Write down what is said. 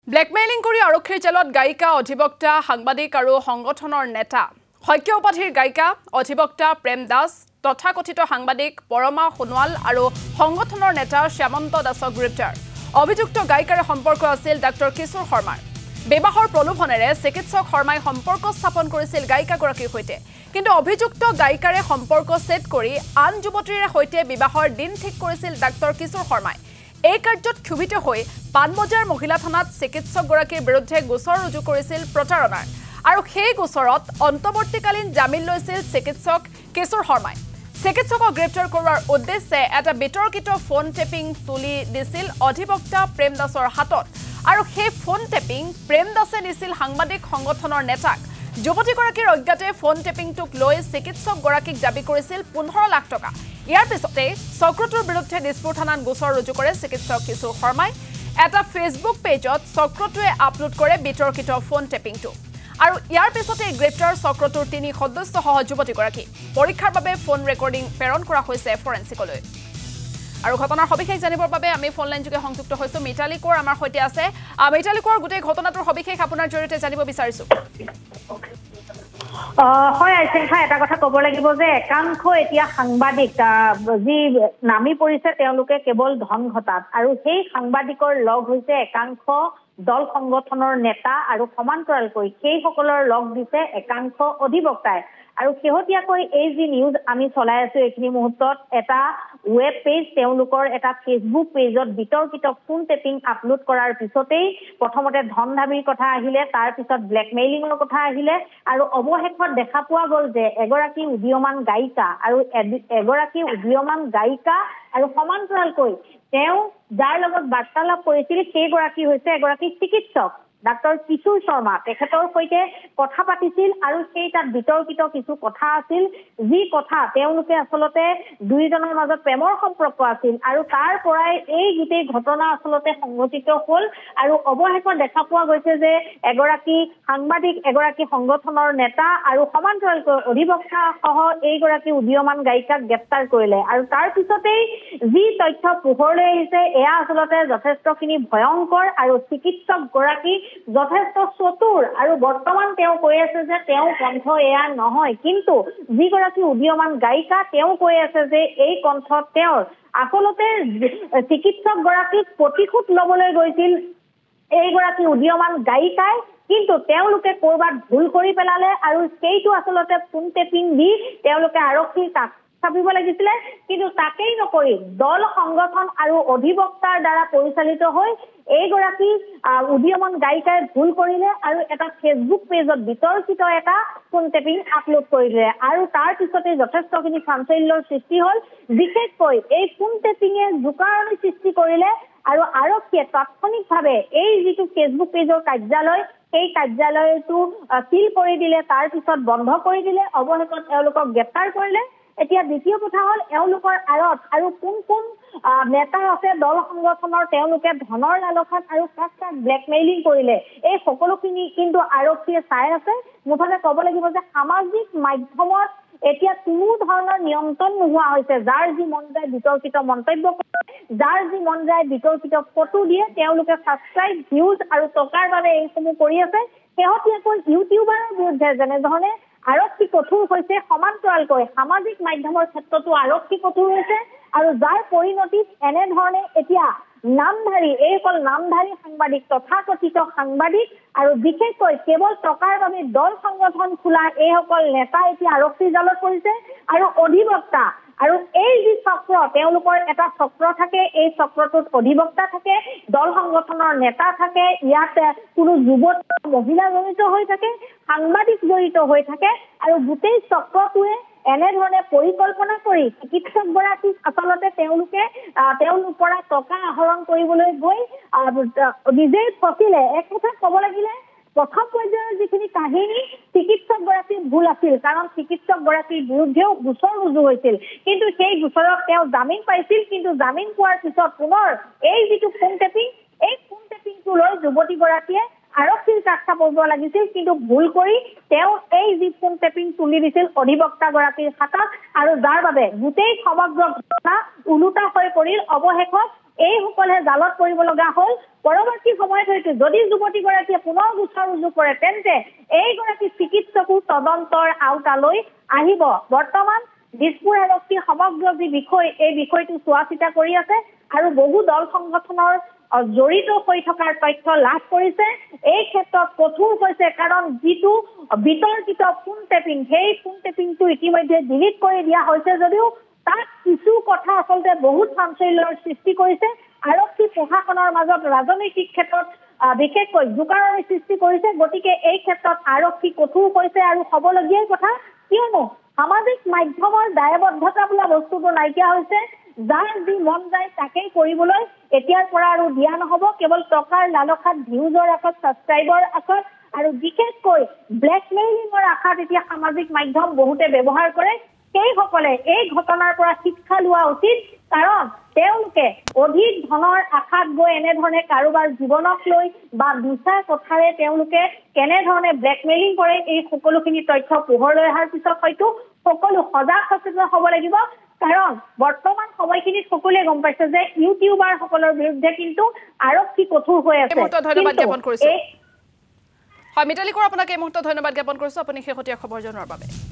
blackmailing কৰি আৰক্ষীৰ জালত গায়িকা অধিবক্তা সাংবাদিক আৰু সংগঠনৰ নেতা শক্য উপাধিৰ গায়িকা অধিবক্তা প্ৰেম দাস তথাকথিত সাংবাদিক পৰমা সোণোৱাল আৰু সংগঠনৰ নেতা শ্যামন্ত দাসক গ্ৰেপ্তাৰ অভিযুক্ত গায়িকাৰ সম্পৰ্ক আছিল ডক্টৰ কিশোৰ শৰ্মাৰ বিবাহৰ প্ৰলোভনেৰে চিকিৎসক শৰ্মাই সম্পৰ্ক স্থাপন কৰিছিল গায়িকাগৰাকীৰ সৈতে কিন্তু অভিযুক্ত গায়িকাৰে সম্পৰ্ক সেট কৰি আন যুৱতীৰ সৈতে বিবাহৰ দিন ঠিক কৰিছিল ডক্টৰ কিশোৰ শৰ্মাই এই কাৰ্যত ক্ষুভিত হৈ পানবজাৰ মহিলা থানাত চিকিৎসকগৰাকীৰ বিৰুদ্ধে গোচৰ ৰুজু কৰিছিল প্ৰতাৰণাৰ আৰু সেই গোচৰত অন্তৱৰ্তীকালীন জামিন লৈছিল চিকিৎসক কিশোৰ শৰ্মাই চিকিৎসকক গ্ৰেপ্তাৰ কৰাৰ উদ্দেশ্যে এটা বিতৰ্কিত ফোন টেপিং তুলি দিছিল অধিবক্তা প্ৰেম দাসৰ হাতত আৰু সেই ফোন টেপিং প্ৰেম দাসে দিছিল সাংবাদিক সংগঠনৰ নেতাক যুৱতীগৰাকীৰ অজ্ঞাতে ফোন টেপিংটোক লৈ চিকিৎসকগৰাকীক দাবী কৰিছিল 15 লাখ টকা ইয়াৰ পিছতে চক্ৰটোৰ বিৰুদ্ধে দিছপুৰ থানাত গোচৰ ৰুজু কৰে চিকিৎসক কিশোৰ শৰ্মাই এটা ফেচবুক পেজত চক্ৰটোৱে আপলোড কৰে বিতৰ্কিত ফোন টেপিংটো আৰু ইয়াৰ পিছতে গ্ৰেপ্তাৰ চক্ৰটোৰ 3 সদস্য সহ যুৱতীগৰাকী পৰীক্ষাৰ বাবে ফোন ৰেকৰ্ডিং প্ৰেৰণ কৰা হৈছে ফৰেন্সিকলৈ আৰু ঘটনাৰ সবিশেষ জানিবৰ বাবে আমি ফোন লাইন যোগে সংযুক্ত হৈছো মিতালী কোৰ আমাৰ সৈতে আছে মিতালী কোৰ গোটেই ঘটনাটোৰ সবিশেষ আপোনাৰ জৰিয়তে জানিব বিচাৰিছো হয় আইছেখা এটা কথা ক'ব লাগিব যে একাংশ এতিয়া সাংবাদিক যি নামি পৰিছে তেওঁলোকে কেৱল ধন ঘটাত আৰু সেই সাংবাদিকৰ লগ হৈছে একাংশ দল সংগঠনৰ নেতা আৰু সমান্তৰালকৈ সেই সকলৰ লগ দিছে একাংশ অধিবক্তাই আৰু শেহতীয়াকৈ এই যি নিউজ আমি চলাই আছো এইখিনি মুহূৰ্তত এটা ওয়েব পেজ তেওঁলোকৰ এটা ফেচবুক পেজত বিতৰ্কিত ফোন টেপিং আপলোড কৰাৰ পিছতেই প্ৰথমতে ধন দাবীৰ কথা আহিলে তাৰ পিছত ব্লেকমেইলিংৰ কথা আহিলে আৰু অৱশেষত দেখা পোৱা গ'ল যে এগৰাকী উদীয়মান গায়িকা আৰু এগৰাকী উদীয়মান গায়িকা আৰু সমান্তৰালকৈ তেওঁ যাৰ লগত বাৰ্তালাপ কৰিছিল সেইগৰাকী হৈছে এগৰাকী চিকিৎসক ডাক্তৰ কিশোৰ শৰ্মা তেখেতৰ সৈতে কথা পাতিছিল আৰু সেই তাত বিতৰ্কিত কিছু কথা আছিল যি কথা তেওঁলোকে আসলতে দুইজনৰ মাজত প্ৰেমৰ সম্পৰ্ক আছিল আৰু তাৰ পৰাই এই গোটেই ঘটনা আসলতে সংঘটিত হ'ল আৰু অৱশেষত দেখা পোৱা গৈছে যে এগৰাকী সাংবাদিক এগৰাকী সংগঠনৰ নেতা আৰু সমান্তৰালকৈ অধিবক্তা সহ এইগৰাকী উদীয়মান গায়িকাক গ্ৰেপ্তাৰ কৰিলে আৰু তাৰ পিছতেই যি তথ্য পোহৰলৈ আহিছে এয়া আসলতে যথেষ্টখিনি ভয়ংকৰ আৰু চিকিৎসক গৰাকী যথেষ্ট চতুৰ আৰু বৰ্তমান তেওঁ কৈ আছে যে তেওঁ কণ্ঠ এয়া নহয় কিন্তু যিগৰাকী উদীয়মান গায়িকা তেওঁ কৈ আছে যে এই কণ্ঠত তেওঁৰ আসলতে চিকিৎসক গৰাকীক প্ৰতিশোধ ল'বলৈ গৈছিল এইগৰাকী উদীয়মান গায়িকাই কিন্তু তেওঁলোকে কৰবাত ভুল কৰি পেলালে আৰু সেইটো আসলতে ফোন টেপিং দি তেওঁলোকে আৰক্ষীৰ কাষ চাপিব লাগিছিলে কিন্তু তাকেই নকৰি দল সংগঠন আৰু অধিবক্তাৰ দ্বাৰা পৰিচালিত হৈ এইগৰাকী উদীয়মান গায়িকাই ভুল কৰিলে আৰু এটা ফেচবুক পেজত বিতৰ্কিত এটা ফোন টেপিং আপলোড কৰিলে আৰু তাৰ পিছতে যথেষ্টখিনি চাঞ্চল্যৰ সৃষ্টি হ'ল বিশেষকৈ এই ফোন টেপিঙে জোকাৰণি সৃষ্টি কৰিলে আৰু আৰক্ষীয়ে তাৎক্ষণিকভাৱে এই যিটো ফেচবুক পেজৰ কাৰ্যালয় সেই কাৰ্যালয়টো সিল কৰি দিলে তাৰ পিছত বন্ধ কৰি দিলে অৱশেষত তেওঁলোকক গ্ৰেপ্তাৰ কৰিলে এতিয়া দ্বিতীয় কথা হ'ল এওঁলোকৰ আঁৰত আৰু কোন কোন নেতা আছে দল সংগঠনৰ তেওঁলোকে ধনৰ লালসাত আৰু কাক কাক ব্লেকমেইলিং কৰিলে এই সকলোখিনি কিন্তু আৰক্ষীয়ে চাই আছে মুঠতে ক'ব লাগিব যে সামাজিক মাধ্যমত এতিয়া কোনো ধৰণৰ নিয়ন্ত্ৰণ নোহোৱা হৈছে যাৰ যি মন যায় বিতৰ্কিত মন্তব্য কৰে যাৰ যি মন যায় বিতৰ্কিত ফটো দিয়ে তেওঁলোকে ছাবস্ক্ৰাইব ভিউজ আৰু টকাৰ বাবে এইসমূহ কৰি আছে শেহতীয়াকৈ ইউটিউবাৰৰ বিৰুদ্ধে যেনেধৰণে আৰক্ষী কঠোৰ হৈছে সমান্তৰালকৈ সামাজিক মাধ্যমৰ ক্ষেত্ৰতো আৰক্ষী কঠোৰ হৈছে আৰু যাৰ পৰিণতিত এনেধৰণে এতিয়া নামধাৰী এইসকল নামধাৰী সাংবাদিক তথাকথিত সাংবাদিক আৰু বিশেষকৈ কেৱল টকাৰ বাবে দল সংগঠন খোলা এইসকল নেতা এতিয়া আৰক্ষীৰ জালত পৰিছে আৰু অধিবক্তা আৰু এই যি চক্ৰ তেওঁলোকৰ এটা চক্ৰ থাকে এই চক্ৰটোত অধিবক্তা থাকে দল সংগঠনৰ নেতা থাকে ইয়াত কোনো যুৱতী মহিলা জড়িত হৈ থাকে সাংবাদিক জড়িত হৈ থাকে আৰু গোটেই চক্ৰটোৱে এনেধৰণে পৰিকল্পনা কৰি চিকিৎসক গৰাকীক আচলতে তেওঁলোকে তেওঁলোকৰ পৰা টকা আহৰণ কৰিবলৈ গৈ নিজেই ফচিলে এক কথা ক'ব লাগিলে প্ৰথম পৰ্যায়ৰ যিখিনি কাহিনী চিকিৎসক গৰাকীৰ ভুল আছিল কাৰণ চিকিৎসক গৰাকীৰ বিৰুদ্ধেও গোচৰ ৰুজু হৈছিল কিন্তু সেই গোচৰত তেওঁ জামিন পাইছিল কিন্তু জামিন পোৱাৰ পিছত পুনৰ এই যিটো ফোন টেপিংটো লৈ যুৱতীগৰাকীয়ে আৰক্ষীৰ কাষ চাপিব লাগিছিল কিন্তু ভুল কৰি তেওঁ এই যি ফোন টেপিং তুলি দিছিল অধিবক্তা গৰাকীৰ হাতত আৰু যাৰ বাবে গোটেই সমগ্ৰ ঘটনা উলুটা হৈ পৰিল অৱশেষত এইসকলে জালত পৰিব লগা হ'ল পৰৱৰ্তী সময়ত হয়তো যদি যুৱতীগৰাকীয়ে পুনৰ গোচৰ ৰুজু কৰে তেন্তে এইগৰাকী চিকিৎসকো তদন্তৰ আওতালৈ আহিব বৰ্তমান দিছপুৰ আৰক্ষী সমগ্ৰ যি বিষয় এই বিষয়টো চোৱা চিতা কৰি আছে আৰু বহু দল সংগঠনৰ জড়িত হৈ থকাৰ তথ্য লাভ কৰিছে এই ক্ষেত্ৰত কঠোৰ হৈছে কাৰণ যিটো বিতৰ্কিত ফোন টেপিং সেই ফোন টেপিংটো ইতিমধ্যে ডিলিট কৰি দিয়া হৈছে যদিও তাত কিছু কথা আচলতে বহুত চাঞ্চল্যৰ সৃষ্টি কৰিছে আৰক্ষী প্ৰশাসনৰ মাজত ৰাজনৈতিক ক্ষেত্ৰত বিশেষকৈ জোকাৰণিৰ সৃষ্টি কৰিছে গতিকে এই ক্ষেত্ৰত আৰক্ষী কঠোৰ হৈছে আৰু হ'বলগীয়া কথা কিয়নো সামাজিক মাধ্যমৰ দায়বদ্ধতা বোলা বস্তুটো নাইকিয়া হৈছে যাৰ যি মন যায় তাকেই কৰিবলৈ এতিয়াৰ পৰা আৰু দিয়া নহ'ব কেৱল টকাৰ লালসাত ভিউজৰ আশাত ছাবস্ক্ৰাইবৰ আশাত আৰু বিশেষকৈ ব্লেকমেইলিঙৰ আশাত এতিয়া সামাজিক মাধ্যম বহুতে ব্যৱহাৰ কৰে সেইসকলে এই ঘটনাৰ পৰা শিক্ষা লোৱা উচিত কাৰণ তেওঁলোকে অধিক ধনৰ আশাত গৈ এনেধৰণে কাৰোবাৰ জীৱনক লৈ বা মিছা কথাৰে তেওঁলোকে কেনেধৰণে ব্লেকমেইলিং কৰে এই সকলোখিনি তথ্য পোহৰলৈ অহাৰ পিছত হয়তো সকলো সজাগ সচেতন হ'ব লাগিব কাৰণ বৰ্তমান সময়খিনিত সকলোৱে গম পাইছে যে ইউটিউবাৰ সকলৰ বিৰুদ্ধে কিন্তু আৰক্ষী কঠোৰ হৈ আছে ধন্যবাদ জ্ঞাপন কৰিছো হয় মিতালী কোঁৱৰ আপোনাক এই মুহূৰ্তত ধন্যবাদ জ্ঞাপন কৰিছো আপুনি শেহতীয়া খবৰ জনোৱাৰ বাবে